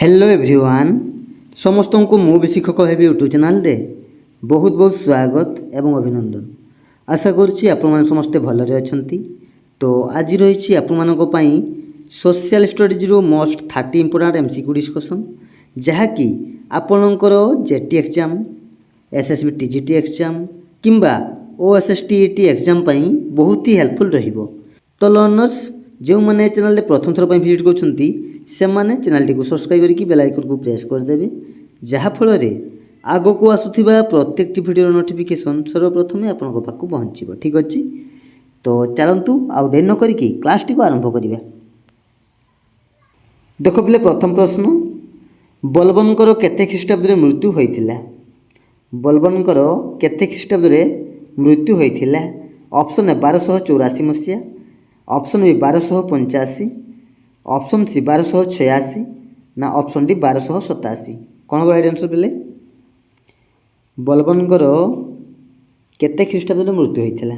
Hello everyone समस्त को मु भी शिक्षक हेबी यूट्यूब चैनल रे बहुत बहुत स्वागत एवं अभिनंदन। आशा करुच्ची आपण समस्ते भलरे अछंती। तो आज रही आपण सोशल स्टडीज रो मोस्ट 30 इंपोर्टेंट एमसीक्यू डिस्कशन जहाँकि आपणकर JT exam SSB TGT exam किंबा ओएसएसटीईटी एग्जाम बहुत ही हेल्पफुल रहिबो। तो लर्नर्स जो मैंने चैनल प्रथम थर विजिट करछंती से माने चैनल टी को सब्सक्राइब करके बेल आइकन को प्रेस करदेवे जहाँफल आग को आसुवा प्रत्येक वीडियो नोटिफिकेशन सर्वप्रथमे आपण पाक पहुँचो। ठीक अच्छे तो चलतु आउ डेर न करिकी क्लास टी को आरंभ करिबा। देखो पिले प्रथम प्रश्न बलबनकर केते ख्रीष्टाब्द रे मृत्यु होइथिला? बलबनकर केते ख्रीष्टाब्द रे मृत्यु होइथिला? ऑप्शन ए 1284 मसीहा, ऑप्शन बी 1285, ऑप्शन सी 1286 ना ऑप्शन डी 1287। कौन राइट आंसर पिले? बलबनकर केते ख्रीष्टाब्द रे मृत्यु होइथिला?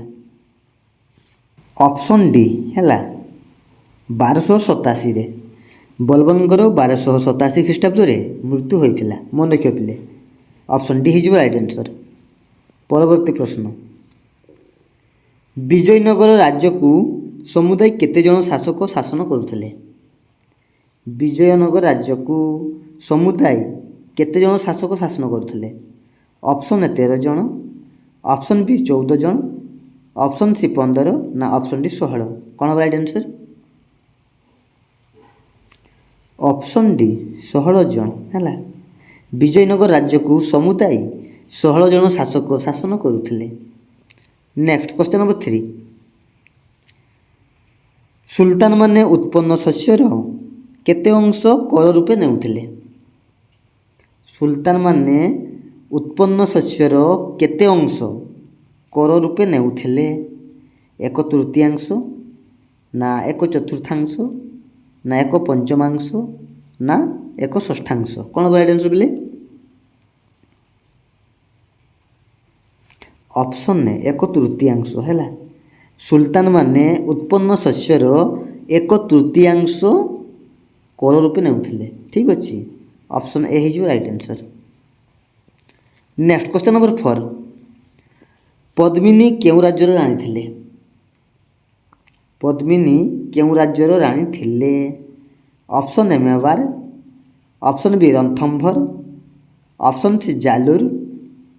ऑप्शन डी हैला 1287 रे बलबनकर 1287 ख्रीष्टाब्द रे मृत्यु होइथिला। मन रखियो पिले ऑप्शन डी हिजो राइट आंसर। परवर्ती प्रश्न विजयनगर राज्य को समुदाय केते जन शासक शासन करुथिले? विजयनगर राज्य को समुदाय केते जन शासक शासन करुथिले? ऑप्शन ए 13 जन, ऑप्शन बी 14 जन, ऑप्शन सी 15 ना ऑप्शन डी 16। कौन राइट आंसर? ऑप्शन डी 16 जन है। विजयनगर राज्य को समुदाय 16 जन शासक शासन करुथिले। नेक्स्ट क्वेश्चन नंबर 3 सुल्तान माने उत्पन्न शस्यर केते अंश कर रूपे नेउथिले? सुल्तान माने उत्पन्न शस्यर केते अंश कर रूपे नेउथिले? 1/3 ना 1/4 ना 1/5 ना 1/6? कौन राइट आंसर बोले? ऑप्शन ने 1/3 है। सुल्तान माने उत्पन्न शस्यर 1/3 कर रूपे नेउथिले। ठीक अच्छे ऑप्शन ए हिजो right answer. Next question number 4 Padmini केउ राज्यर राणी थिले? पद्मिनी केउ राज्यर राणी थिले? Option A Mewar, option B Ranthambore, option C Jalore,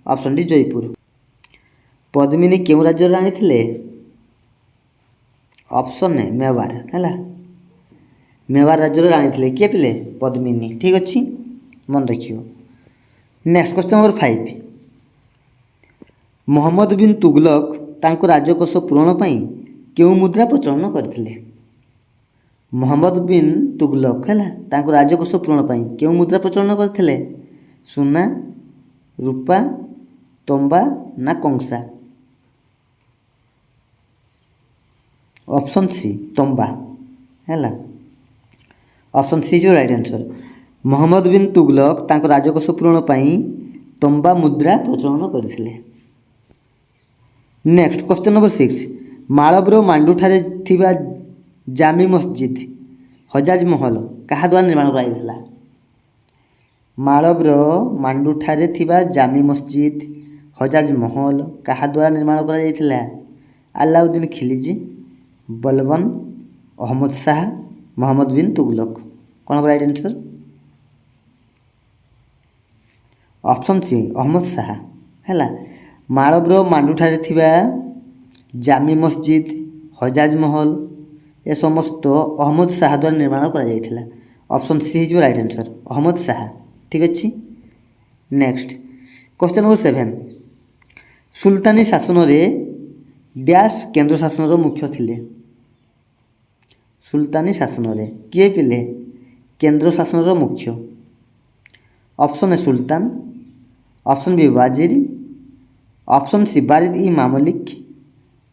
option D Jaipur. Padmini केउ राज्यर राणी थिले? ऑप्शन ए मेवार है। मेवार राज्यर राणी थिले किए पिले? पद्मिनी। ठीक अच्छे मन रखियो। Next question number 5 Mohammad bin Tughlaq तांको राजकोष पूरण पाई केउ मुद्रा प्रचलन करथिले? मोहम्मद बिन तुगलक है तांको राजकोष पूरण पाई केउ मुद्रा प्रचलन करथिले? सुना, रूपा, तंबा ना कंसा? ऑप्शन सी तंबा है। ऑप्शन सी जो राइट आंसर। मोहम्मद बिन तुगलक तांको राजकोष पूरण पाई तंबा मुद्रा प्रचलन करथिले। नेक्स्ट क्वेश्चन नंबर 6 मालब्र मांडुठारे थिबा जामी मस्जिद हजाज महल कहा द्वारा निर्माण कराइथिला? मालब्र मांडुठारे थिबा जामी मस्जिद हजाज महल कहा द्वारा निर्माण करा जायथिला? अलाउद्दीन खिलजी, बलबन, अहमद शाह, मोहम्मद बिन तुगलक। कौन right answer? Option C Ahmad Shah है। मालब्र मांडुठारे थिबा जामी मस्जिद हजाज महल ए समस्त अहमद शाह द्वारा निर्माण करा जायथिला। ऑप्शन सी जो राइट आंसर अहमद शाह। ठीक अच्छे नेक्स्ट क्वेश्चन नंबर 7 सुल्तानी शासन रे डैश केंद्र शासन रो मुख्य थिले? सुल्तानी शासन रे किए पिले केंद्र शासन रो मुख्य? ऑप्शन ए सुल्तान, ऑप्शन बी वाजिर, ऑप्शन सी बारिद इ मामलिक,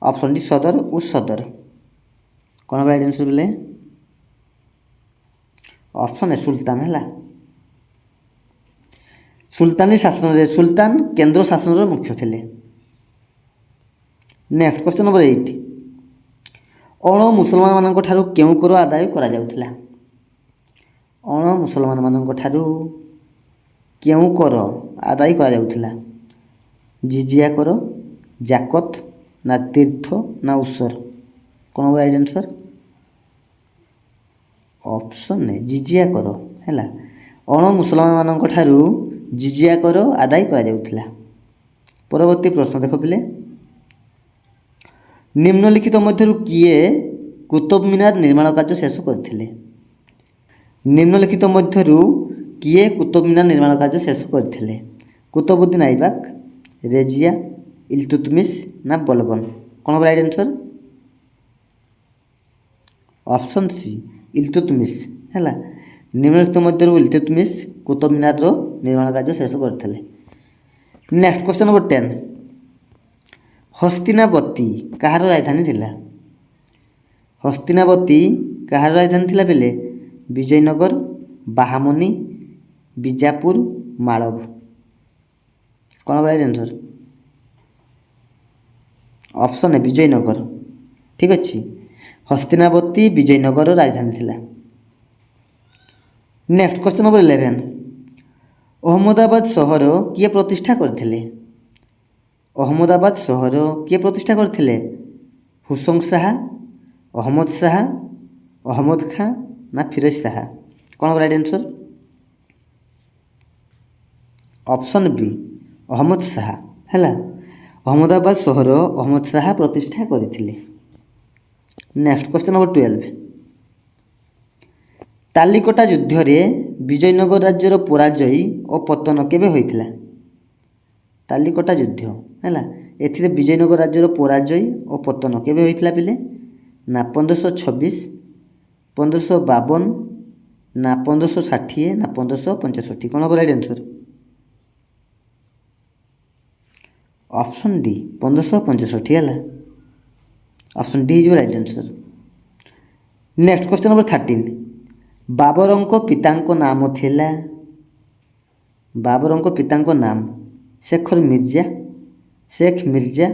ऑप्शन डी सदर उस सदर। कौन राइट आंसर बोले? ऑप्शन ए सुल्तान है। सुल्तानी शासन रे सुल्तान केंद्र शासन रो मुख्य थिले। नेक्स्ट क्वेश्चन नंबर 8 अण मुसलमान मानक ठारू केउ कर आदाय करा जाउथिला? ଅଣ ମୁସଲମାନମାନଙ୍କ ଠାରୁ କେଉଁ କର ଆଦାୟ କରାଯାଉଥିଲା? ଜିଜିଆ କର, ଜାକତ ନା ତୀର୍ଥ ନା ଉସର? କ'ଣ ହେବ ରାଇଟ୍ ଆନ୍ସର୍? ଅପସନ୍ ଏ ଜିଜିଆ କର ହେଲା। ଅଣ ମୁସଲମାନମାନଙ୍କ ଠାରୁ ଜିଜିଆ କର ଆଦାୟ କରାଯାଉଥିଲା। ପରବର୍ତ୍ତୀ ପ୍ରଶ୍ନ ଦେଖ ପିଲେ, ନିମ୍ନଲିଖିତ ମଧ୍ୟରୁ କିଏ କୁତୁବ ମିନାର ନିର୍ମାଣ କାର୍ଯ୍ୟ ଶେଷ କରିଥିଲେ? ନିମ୍ନଲିଖିତ ମଧ୍ୟରୁ କିଏ କୁତୁବ ମିନାର ନିର୍ମାଣ କାର୍ଯ୍ୟ ଶେଷ କରିଥିଲେ? କୁତୁବୁଦ୍ଦିନ ଆଇବାକ, ରେଜିଆ, ଇଲତୁତମିଶ ନା ବଲବନ? କ'ଣ ହେବ ରାଇଟ୍ ଆନ୍ସର୍? ଅପସନ୍ ସି ଇଲତୁତମିଶ ହେଲା। ନିମ୍ନଲିଖିତ ମଧ୍ୟରୁ ଇଲତୁତମିଶ କୁତୁବ ମିନାରର ନିର୍ମାଣ କାର୍ଯ୍ୟ ଶେଷ କରିଥିଲେ। ନେକ୍ସଟ କ୍ୱେଶ୍ଚନ୍ ନମ୍ବର 10, ହସ୍ତିନାବତୀ କାହାର ରାଜଧାନୀ ଥିଲା? ହସ୍ତିନାବତୀ କାହାର ରାଜଧାନୀ ଥିଲା ବେଲେ ବିଜୟନଗର, ବାହାମନି, ବିଜାପୁର, ମାଳବ? କ'ଣ ହେବ right answer? Option A Vijayanagar. ଠିକ୍ ଅଛି, ହସ୍ତିନାବତୀ ବିଜୟନଗରର ରାଜଧାନୀ ଥିଲା। ନେକ୍ସଟ କ୍ୱେଶ୍ଚନ୍ ନମ୍ବର 11, ଅହମ୍ମଦାବାଦ ସହର କିଏ ପ୍ରତିଷ୍ଠା କରିଥିଲେ? ଅହମ୍ମଦାବାଦ ସହର କିଏ ପ୍ରତିଷ୍ଠା କରିଥିଲେ? ହୁସଙ୍ଗ ଶାହା, ଅହମ୍ମଦ ଶାହା, ଅହମ୍ମଦ ଖାଁ ନା ଫିରୋଜ ଶାହା? କ'ଣ ହେବ right answer? Option B Ahmad Shah ହେଲା। ଅହମ୍ମଦାବାଦ ସହର ଅହମ୍ମଦ ଶାହା ପ୍ରତିଷ୍ଠା କରିଥିଲେ। ନେକ୍ସଟ କ୍ୱେଶ୍ଚନ୍ ନମ୍ବର 12, ତାଲିକଟା ଯୁଦ୍ଧରେ ବିଜୟନଗର ରାଜ୍ୟର ପରାଜୟ ଓ ପତନ କେବେ ହୋଇଥିଲା? ତାଲିକଟା ଯୁଦ୍ଧ ହେଲା, ଏଥିରେ ବିଜୟନଗର ରାଜ୍ୟର ପରାଜୟ ଓ ପତନ କେବେ ହୋଇଥିଲା ପିଲେ? ନା 1526, 1552 ନା 1560 ନା 1565? କ'ଣ ହେବ ରାଇଟ୍ ଆନ୍ସର୍? ଅପସନ୍ ଡି 1565 ହେଲା। Option D is right answer. Next question number 13, ବାବରଙ୍କ ପିତାଙ୍କ ନାମ ଥିଲା? ବାବରଙ୍କ ପିତାଙ୍କ ନାମ ଶେଖର ମିର୍ଜା, ଶେଖ ମିର୍ଜା,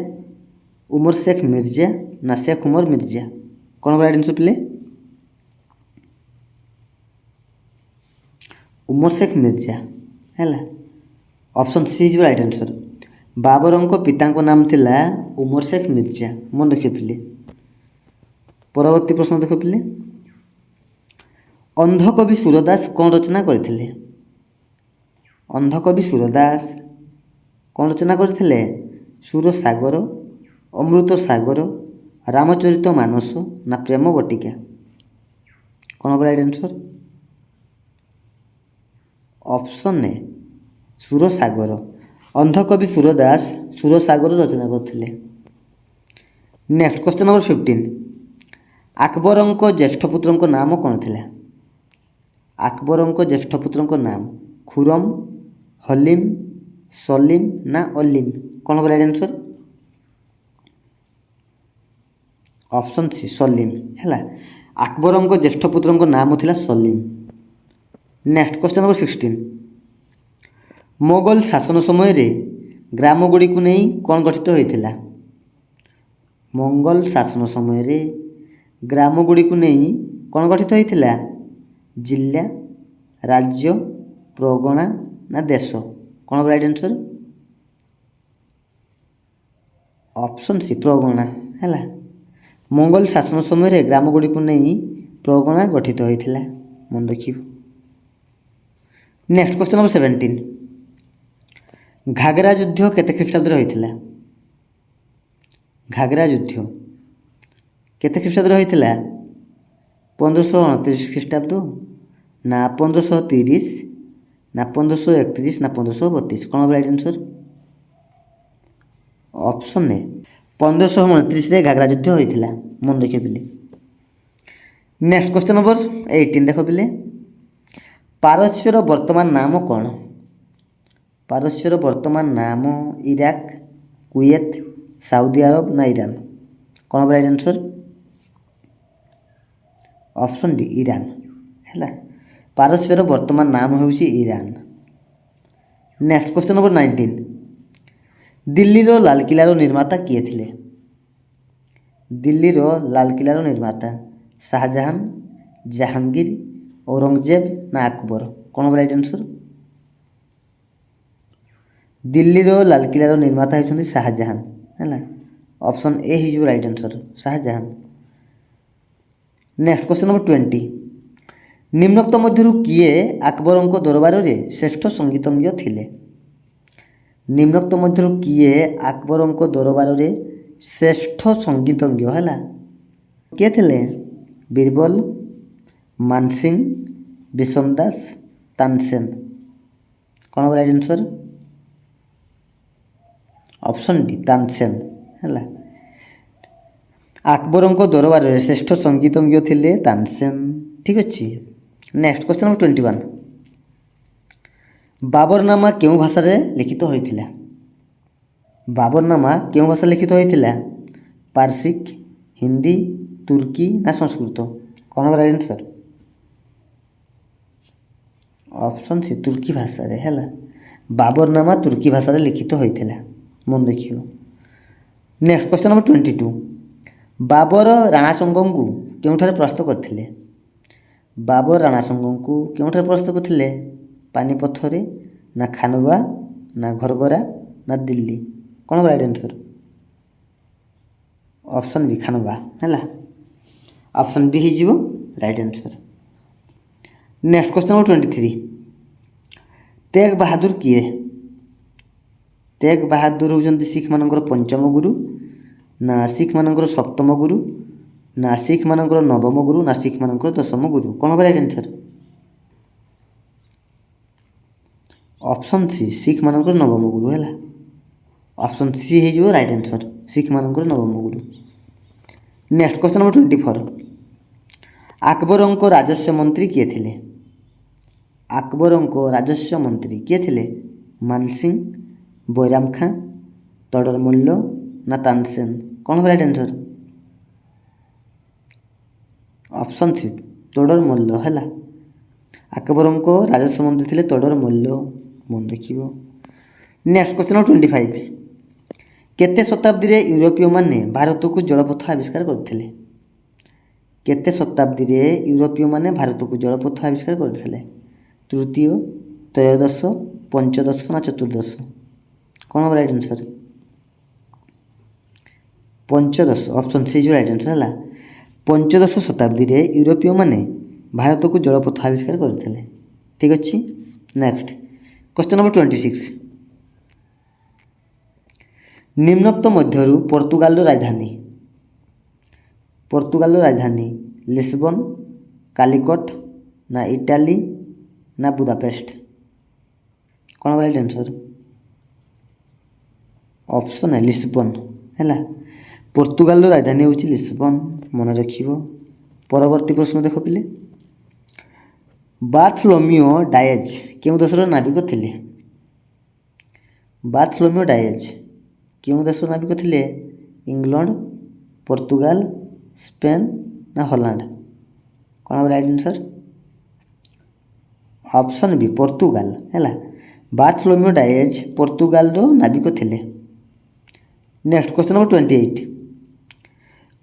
ଉମର ଶେଖ ମିର୍ଜା ନା ଶେଖ ଉମର ମିର୍ଜା? କ'ଣ ହେବ ରାଇଟ୍ ଆନ୍ସର୍ ପିଲେ? ଉମର ଶେଖ ମିର୍ଜା ହେଲା। Option C is right answer. ବାବରଙ୍କ ପିତାଙ୍କ ନାମ ଥିଲା ଉମର ଶେଖ ମିର୍ଜା, ମନେ ରଖିବେ ପିଲେ। ପରବର୍ତ୍ତୀ ପ୍ରଶ୍ନ ଦେଖ ପିଲେ, ଅନ୍ଧକବି ସୁରଦାସ କ'ଣ ରଚନା କରିଥିଲେ? ଅନ୍ଧକବି ସୁରଦାସ କ'ଣ ରଚନା କରିଥିଲେ? ସୁରସାଗର, ଅମୃତ ସାଗର, ରାମଚରିତ ମାନସ ନା ପ୍ରେମ ବଟିକା? କ'ଣ ହେବ right answer? Option A Sursagar. ଅନ୍ଧକବି ସୁରଦାସ ସୁରସାଗର ରଚନା କରିଥିଲେ। ନେକ୍ସଟ କ୍ୱେଶ୍ଚନ୍ ନମ୍ବର 15, ଆକବରଙ୍କ ଜ୍ୟେଷ୍ଠ ପୁତ୍ରଙ୍କ ନାମ କ'ଣ ଥିଲା? ଆକବରଙ୍କ ଜ୍ୟେଷ୍ଠ ପୁତ୍ରଙ୍କ ନାମ ଖୁରମ, ହଲିମ, ସଲିମ ନା ଅଲିମ? କ'ଣ ହେବ right answer? Option C Salim ହେଲା। ଆକବରଙ୍କ ଜ୍ୟେଷ୍ଠ ପୁତ୍ରଙ୍କ ନାମ ଥିଲା Salim. Next question number 16, Mughal ଶାସନ ସମୟରେ ଗ୍ରାମଗୁଡ଼ିକୁ ନେଇ କ'ଣ ଗଠିତ ହୋଇଥିଲା? ମୋଗଲ ଶାସନ ସମୟରେ ଗ୍ରାମଗୁଡ଼ିକୁ ନେଇ କ'ଣ ଗଠିତ ହୋଇଥିଲା? ଜିଲ୍ଲା, ରାଜ୍ୟ, ପ୍ରଗଣା ନା ଦେଶ? କ'ଣ ହେବ ରାଇଟ୍ ଆନ୍ସର୍? ଅପସନ୍ ସି ପ୍ରଗଣା ହେଲା। ମୋଗଲ ଶାସନ ସମୟରେ ଗ୍ରାମଗୁଡ଼ିକୁ ନେଇ ପ୍ରଗଣା ଗଠିତ ହୋଇଥିଲା, ମନେ ରଖିବ। ନେକ୍ସଟ କ୍ୱେଶ୍ଚନ୍ ନମ୍ବର 17, ଘାଗରା ଯୁଦ୍ଧ କେତେ ଖ୍ରୀଷ୍ଟାବ୍ଦରେ ହୋଇଥିଲା? ଘାଗରା ଯୁଦ୍ଧ କେତେ ଖ୍ରୀଷ୍ଟାବ୍ଦରେ ହୋଇଥିଲା? 1529 ଖ୍ରୀଷ୍ଟାବ୍ଦ ନା 1530 ନା 1531 ନା 1532? କ'ଣ ହେବ ରାଇଟ୍ ଆନ୍ସର୍? ଅପସନ୍ ଏ 1529ରେ ଘାଗରା ଯୁଦ୍ଧ ହୋଇଥିଲା, ମନେ ରଖିବେ ପିଲେ। ନେକ୍ସଟ କ୍ୱେଶ୍ଚନ୍ ନମ୍ବର 18 ଦେଖ ପିଲେ, ପାରସ୍ୟର ବର୍ତ୍ତମାନ ନାମ କ'ଣ? ପାରସ୍ୟର ବର୍ତ୍ତମାନ ନାମ ଇରାକ, କୁଏତ, ସାଉଦି ଆରବ ନା ଇରାନ? କ'ଣ ହେବ right answer? Option D Iran ହେଲା। ପାରସ୍ୟର ବର୍ତ୍ତମାନ ନାମ ହେଉଛି ଇରାନ। ନେକ୍ସଟ କ୍ୱେଶ୍ଚନ୍ ନମ୍ବର 19, ଦିଲ୍ଲୀର ଲାଲକିଲ୍ଲାର ନିର୍ମାତା କିଏ ଥିଲେ? ଦିଲ୍ଲୀର ଲାଲକିଲ୍ଲାର ନିର୍ମାତା ଶାହାଜାହାନ, ଜାହାଙ୍ଗୀର, ଔରଙ୍ଗଜେବ ନା ଆକବର? କ'ଣ ହେବ ରାଇଟ୍ ଆନ୍ସର୍? ଦିଲ୍ଲୀର ଲାଲକିଲ୍ଲାର ନିର୍ମାତା ହେଉଛନ୍ତି ଶାହାଜାହାନ ହେଲା। ଅପସନ୍ ଏ ହେଇଯିବ right answer, Shahjahan. Next question number 20। ନିମ୍ନୋକ୍ତ ମଧ୍ୟରୁ କିଏ ଆକବରଙ୍କ ଦରବାରରେ ଶ୍ରେଷ୍ଠ ସଙ୍ଗୀତଜ୍ଞ ଥିଲେ? ନିମ୍ନୋକ୍ତ ମଧ୍ୟରୁ କିଏ ଆକବରଙ୍କ ଦରବାରରେ ଶ୍ରେଷ୍ଠ ସଙ୍ଗୀତଜ୍ଞ ହେଲା? କିଏ ଥିଲେ? ବୀରବଲ, ମାନସିଂ, ବିଷମ ଦାସ, ତାନସେନ। କ'ଣ ହେବ right answer? Option D Tansen ହେଲା। ଆକବରଙ୍କ ଦରବାରରେ ଶ୍ରେଷ୍ଠ ସଙ୍ଗୀତଜ୍ଞ ଥିଲେ ତାନସେନ। ଠିକ୍ ଅଛି। Next question number 21। ବାବରନାମା କେଉଁ ଭାଷାରେ ଲିଖିତ ହୋଇଥିଲା? ବାବରନାମା କେଉଁ ଭାଷାରେ ଲିଖିତ ହୋଇଥିଲା? ପାର୍ସିକ, ହିନ୍ଦୀ, ତୁର୍କୀ ନା ସଂସ୍କୃତ? କ'ଣ ହେବ ରାଇଟ୍ ଆନ୍ସର୍? ଅପସନ୍ ସି ତୁର୍କୀ ଭାଷାରେ ହେଲା। ବାବରନାମା ତୁର୍କୀ ଭାଷାରେ ଲିଖିତ ହୋଇଥିଲା, ମନେ ରଖିବ। Next question number 22। Babur Rana ସଙ୍ଗଙ୍କୁ କେଉଁଠାରେ ପରାସ୍ତ କରିଥିଲେ? ବାବର ରାଣା ସଙ୍ଗଙ୍କୁ କେଉଁଠାରେ ପରାସ୍ତ କରିଥିଲେ? ପାନିପଥରେ ନା ଖାନୱା ନା ଘରଗରା ନା ଦିଲ୍ଲୀ? କ'ଣ ହେବ ରାଇଟ୍ ଆନ୍ସର୍? ଅପସନ୍ ବି ଖାନୱା ହେଲା। ଅପସନ୍ ବି ହେଇଯିବ right answer. Next question number 23। Tegh Bahadur କିଏ? ତେଗ ବାହାଦୁର ହେଉଛନ୍ତି ଶିଖମାନଙ୍କର ପଞ୍ଚମ ଗୁରୁ ନା ଶିଖମାନଙ୍କର ସପ୍ତମ ଗୁରୁ ନା ଶିଖମାନଙ୍କର ନବମ ଗୁରୁ ନା ଶିଖମାନଙ୍କର ଦଶମ ଗୁରୁ? କ'ଣ ହେବ ରାଇଟ୍ ଆନ୍ସର୍? ଅପସନ୍ ସି ଶିଖମାନଙ୍କର ନବମ ଗୁରୁ ହେଲା। ଅପସନ୍ ସି ହେଇଯିବ ରାଇଟ୍ ଆନ୍ସର୍, ଶିଖମାନଙ୍କର ନବମ ଗୁରୁ। Next question number 24। ଆକବରଙ୍କ ରାଜସ୍ୱ ମନ୍ତ୍ରୀ କିଏ ଥିଲେ? ଆକବରଙ୍କ ରାଜସ୍ୱ ମନ୍ତ୍ରୀ କିଏ ଥିଲେ? ମାନସିଂ, ବୈରାମ ଖାଁ, ତୋଡରମଲ୍ଲ ନା ତାନସେନ? କ'ଣ ହେବ ରାଇଟ୍ ଆନ୍ସର୍? ଅପସନ୍ ସି ତୋଡରମଲ୍ଲ ହେଲା। ଆକବରଙ୍କ ରାଜସ୍ୱ ମନ୍ତ୍ରୀ ଥିଲେ ତୋଡରମଲ୍ଲ, ମନେ ରଖିବ। Next question number 25। କେତେ ଶତାବ୍ଦୀରେ ୟୁରୋପୀୟମାନେ ଭାରତକୁ ଜଳପଥ ଆବିଷ୍କାର କରିଥିଲେ? କେତେ ଶତାବ୍ଦୀରେ ୟୁରୋପୀୟମାନେ ଭାରତକୁ ଜଳପଥ ଆବିଷ୍କାର କରିଥିଲେ? ତୃତୀୟ, ତ୍ରୟୋଦଶ, ପଞ୍ଚଦଶ ନା ଚତୁର୍ଦ୍ଦଶ? କ'ଣ ହେବ ରାଇଟ୍ ଆନ୍ସର୍? ପଞ୍ଚଦଶ। ଅପସନ୍ ସି ହେଇଯିବ ରାଇଟ୍ ଆନ୍ସର୍ ହେଲା। ପଞ୍ଚଦଶ ଶତାବ୍ଦୀରେ ୟୁରୋପୀୟମାନେ ଭାରତକୁ ଜଳପଥ ଆବିଷ୍କାର କରିଥିଲେ। ଠିକ୍ ଅଛି। Next question number 26। ନିମ୍ନୋକ୍ତ ମଧ୍ୟରୁ ପର୍ତ୍ତୁଗାଲର ରାଜଧାନୀ ଲିସବନ, କାଲିକଟ ନା ଇଟାଲୀ ନା ବୁଦାପେଷ୍ଟ? କ'ଣ ହେବ ରାଇଟ୍ ଆନ୍ସର୍? ଅପସନ୍ ଏ ଲିସବନ ହେଲା। ପର୍ତ୍ତୁଗାଲର ରାଜଧାନୀ ହେଉଛି ଲିସବନ, ମନେ ରଖିବ। ପରବର୍ତ୍ତୀ ପ୍ରଶ୍ନ ଦେଖ ପିଲେ। ବାର୍ଥଲୋମିଓ ଡାଏଜ କେଉଁ ଦେଶର ନାବିକ ଥିଲେ? ବାର୍ଥଲୋମିଓ ଡାଏଜ କେଉଁ ଦେଶର ନାବିକ ଥିଲେ? ଇଂଲଣ୍ଡ, ପର୍ତ୍ତୁଗାଲ, ସ୍ପେନ୍ ନା ହଲାଣ୍ଡ? କ'ଣ ହେବ ରାଇଟ୍ ଆନ୍ସର୍? ଅପସନ୍ ବି ପର୍ତ୍ତୁଗାଲ ହେଲା। ବାର୍ଥଲୋମିଓ ଡାଏଜ ପର୍ତ୍ତୁଗାଲର ନାବିକ ଥିଲେ। Next question number 28।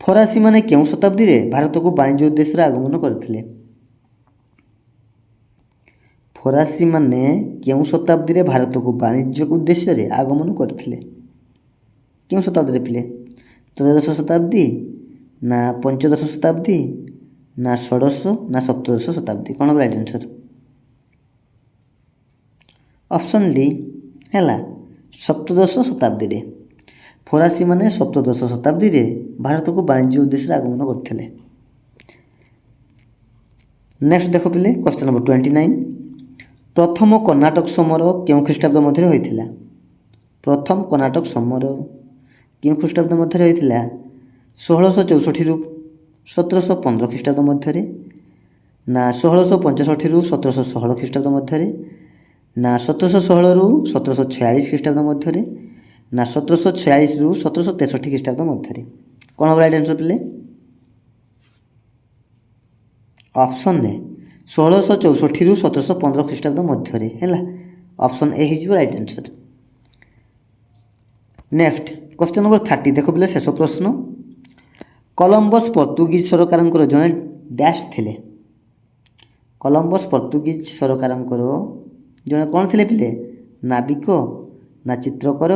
ଫରାସୀମାନେ କେଉଁ ଶତାବ୍ଦୀରେ ଭାରତକୁ ବାଣିଜ୍ୟ ଉଦ୍ଦେଶ୍ୟରେ ଆଗମନ କରିଥିଲେ? ଫରାସୀମାନେ କେଉଁ ଶତାବ୍ଦୀରେ ଭାରତକୁ ବାଣିଜ୍ୟ ଉଦ୍ଦେଶ୍ୟରେ ଆଗମନ କରିଥିଲେ? କେଉଁ ଶତାବ୍ଦୀରେ ପିଲେ? ତ୍ରୟୋଦଶ ଶତାବ୍ଦୀ ନା ପଞ୍ଚଦଶ ଶତାବ୍ଦୀ ନା ଷୋଡ଼ଶ ନା ସପ୍ତଦଶ ଶତାବ୍ଦୀ? କ'ଣ ହେବ ରାଇଟ୍ ଆନ୍ସର୍? ଅପସନ୍ ଡି ହେଲା। ସପ୍ତଦଶ ଶତାବ୍ଦୀରେ। ଫରାସୀମାନେ ସପ୍ତଦଶ ଶତାବ୍ଦୀରେ ଭାରତକୁ ବାଣିଜ୍ୟ ଉଦ୍ଦେଶ୍ୟରେ ଆଗମନ କରିଥିଲେ। ନେକ୍ସଟ ଦେଖ ପିଲେ କ୍ୱେଶ୍ଚନ୍ ନମ୍ବର 29। ପ୍ରଥମ କର୍ଣ୍ଣାଟକ ସମର କେଉଁ ଖ୍ରୀଷ୍ଟାବ୍ଦ ମଧ୍ୟରେ ହୋଇଥିଲା? ପ୍ରଥମ କର୍ଣ୍ଣାଟକ ସମର କେଉଁ ଖ୍ରୀଷ୍ଟାବ୍ଦ ମଧ୍ୟରେ ହୋଇଥିଲା? 1664ରୁ 1715 ଖ୍ରୀଷ୍ଟାବ୍ଦ ମଧ୍ୟରେ ନା 1665ରୁ 1716 ଖ୍ରୀଷ୍ଟାବ୍ଦ ମଧ୍ୟରେ ନା 1716ରୁ 1746 ଖ୍ରୀଷ୍ଟାବ୍ଦ ମଧ୍ୟରେ ନା 1746ରୁ 1763 ଖ୍ରୀଷ୍ଟାବ୍ଦ ମଧ୍ୟରେ? କ'ଣ ହେବ ରାଇଟ୍ ଆନ୍ସର୍ ପିଲେ? ଅପସନ୍ ଏ 1664ରୁ 1715 ଖ୍ରୀଷ୍ଟାବ୍ଦ ମଧ୍ୟରେ ହେଲା। ଅପସନ୍ ଏ ହେଇଯିବ right answer. Next question number 30 ଦେଖ ପିଲେ ଶେଷ ପ୍ରଶ୍ନ। କଲମ୍ବସ୍ ପର୍ତ୍ତୁଗୀଜ ସରକାରଙ୍କର ଜଣେ ଡ୍ୟାସ୍ ଥିଲେ? କଲମ୍ବସ୍ ପର୍ତ୍ତୁଗୀଜ ସରକାରଙ୍କର ଜଣେ କ'ଣ ଥିଲେ ପିଲେ? ନାବିକ, ନା ଚିତ୍ରକର,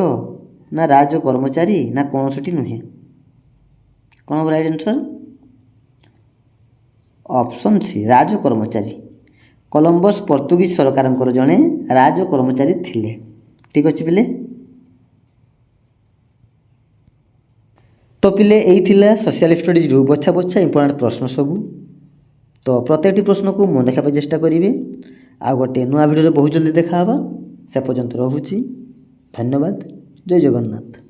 ନା ରାଜ କର୍ମଚାରୀ, ନା କୌଣସିଟି ନୁହେଁ? କ'ଣ ହେବ ରାଇଟ୍ ଆନ୍ସର୍? ଅପସନ୍ ସି, ରାଜ କର୍ମଚାରୀ। କଲମ୍ବସ୍ ପର୍ତ୍ତୁଗୀଜ ସରକାରଙ୍କର ଜଣେ ରାଜ କର୍ମଚାରୀ ଥିଲେ। ଠିକ୍ ଅଛି ପିଲେ। ତ ପିଲେ ଏଇ ଥିଲା ସୋସିଆଲ ଷ୍ଟଡିଜ୍ରୁ ବଛା ବଛା ଇମ୍ପୋର୍ଟାଣ୍ଟ ପ୍ରଶ୍ନ ସବୁ। ତ ପ୍ରତ୍ୟେକଟି ପ୍ରଶ୍ନକୁ ମନେ ରଖିବା ପାଇଁ ଚେଷ୍ଟା କରିବେ। ଆଉ ଗୋଟେ ନୂଆ ଭିଡ଼ିଓରେ ବହୁତ ଜଲ୍ଦି ଦେଖା ହେବା। ସେ ପର୍ଯ୍ୟନ୍ତ ରହୁଛି। ଧନ୍ୟବାଦ। ଜୟ ଜଗନ୍ନାଥ।